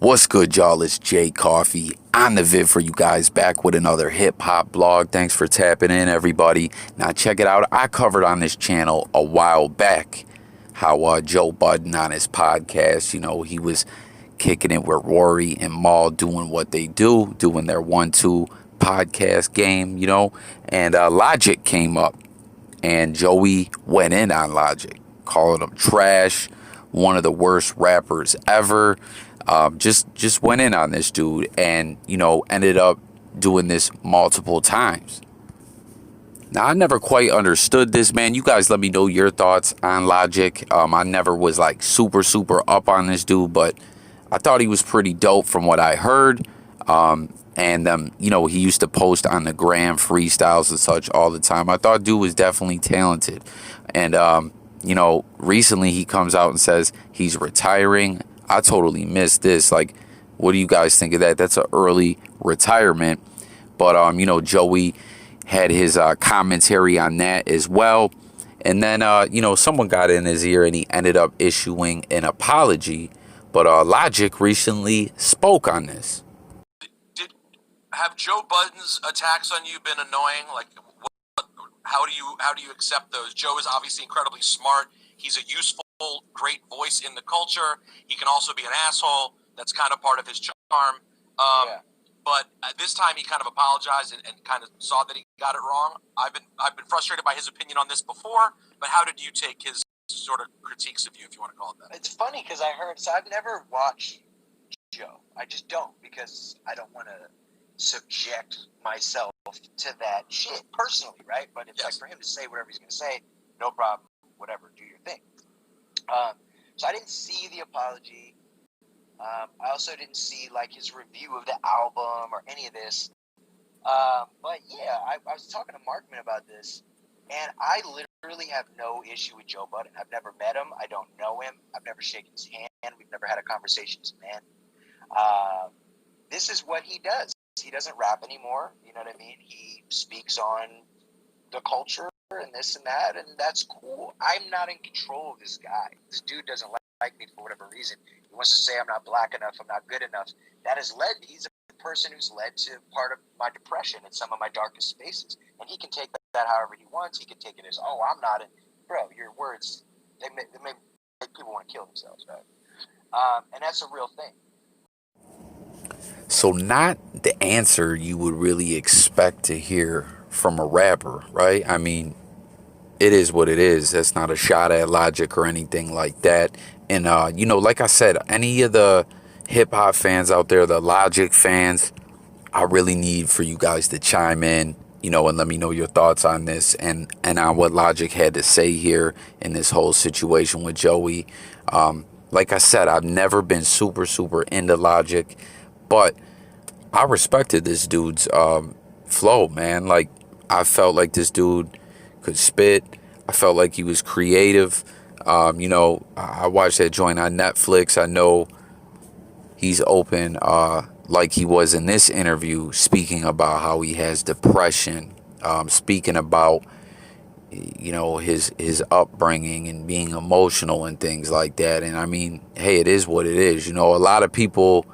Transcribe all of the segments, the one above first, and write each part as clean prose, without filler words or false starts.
What's good, y'all? It's Jay Coffee on the vid for you guys, back with another hip-hop blog. Thanks for tapping in, everybody. Now, check it out. I covered on this channel a while back how Joe Budden on his podcast, he was kicking it with Rory and Maul doing what they do, doing their 1-2 podcast game, and Logic came up, and Joey went in on Logic, calling him trash, one of the worst rappers ever. Just went in on this dude and, ended up doing this multiple times. Now, I never quite understood this, man. You guys let me know your thoughts on Logic. I never was like super up on this dude, but I thought he was pretty dope from what I heard. He used to post on the gram freestyles and such all the time. I thought dude was definitely talented. And, recently he comes out and says he's retiring. I totally missed this. Like, what do you guys think of that? That's an early retirement. But, Joey had his commentary on that as well. And then, someone got in his ear and he ended up issuing an apology. But Logic recently spoke on this. Have Joe Budden's attacks on you been annoying? Like, how do you accept those? Joe is obviously incredibly smart. He's a useful, great voice in the culture. He can also be an asshole. That's kind of part of his charm. But this time he kind of apologized and kind of saw that he got it wrong. I've been frustrated by his opinion on this before, but how did you take his sort of critiques of you, if you want to call it that? It's funny because I've never watched Joe. I just don't, because I don't want to subject myself to that shit personally, right? But it's like for him to say whatever he's going to say, no problem, whatever, do your thing. So I didn't see the apology. I also didn't see like his review of the album or any of this. But yeah, I was talking to Markman about this, and I literally have no issue with Joe Budden. I've never met him. I don't know him. I've never shaken his hand. We've never had a conversation as a man. This is what he does. He doesn't rap anymore. You know what I mean? He speaks on the culture and this and that, and that's cool. I'm not in control of this guy. This dude doesn't like me for whatever reason. He wants to say I'm not black enough, I'm not good enough. He's a person who's led to part of my depression and some of my darkest spaces. And he can take that however he wants. He can take it as, I'm not in. Bro, your words, they make people want to kill themselves, right? And that's a real thing. So not the answer you would really expect to hear from a rapper, right? I mean, it is what it is. That's not a shot at Logic or anything like that. And, like I said, any of the hip-hop fans out there, the Logic fans, I really need for you guys to chime in, and let me know your thoughts on this and on what Logic had to say here in this whole situation with Joey. Like I said, I've never been super into Logic, but I respected this dude's flow, man. Like, I felt like this dude could spit. I felt like he was creative. I watched that joint on Netflix. I know he's open, like he was in this interview, speaking about how he has depression, speaking about, his upbringing and being emotional and things like that. And I mean, hey, it is what it is. A lot of people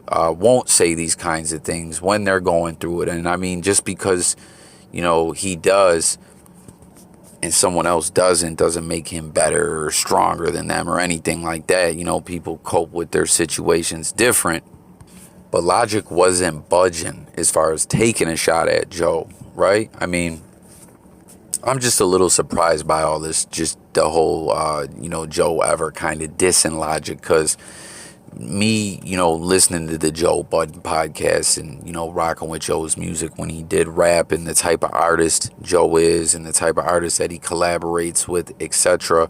won't say these kinds of things when they're going through it. And I mean, just because, he does and someone else doesn't make him better or stronger than them or anything like that. People cope with their situations different. But Logic wasn't budging as far as taking a shot at Joe, right? I mean, I'm just a little surprised by all this, just the whole, Joe ever kind of dissing Logic, because me, listening to the Joe Budden podcast and, rocking with Joe's music when he did rap and the type of artist Joe is and the type of artist that he collaborates with, etc.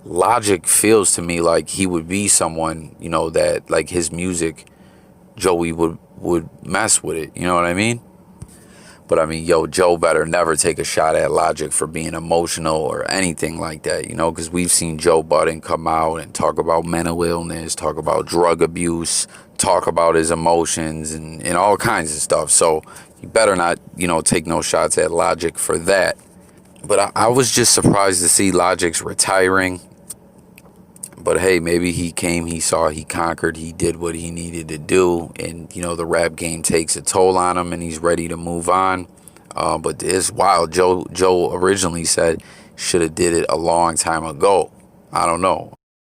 Logic feels to me like he would be someone, that like his music, Joey would mess with it. You know what I mean? But I mean, Joe better never take a shot at Logic for being emotional or anything like that, because we've seen Joe Budden come out and talk about mental illness, talk about drug abuse, talk about his emotions and all kinds of stuff. So you better not, take no shots at Logic for that. But I was just surprised to see Logic's retiring. But hey, maybe he came, he saw, he conquered, he did what he needed to do, and you know the rap game takes a toll on him, and he's ready to move on. But it's wild. Joe originally said should have did it a long time ago. I don't know.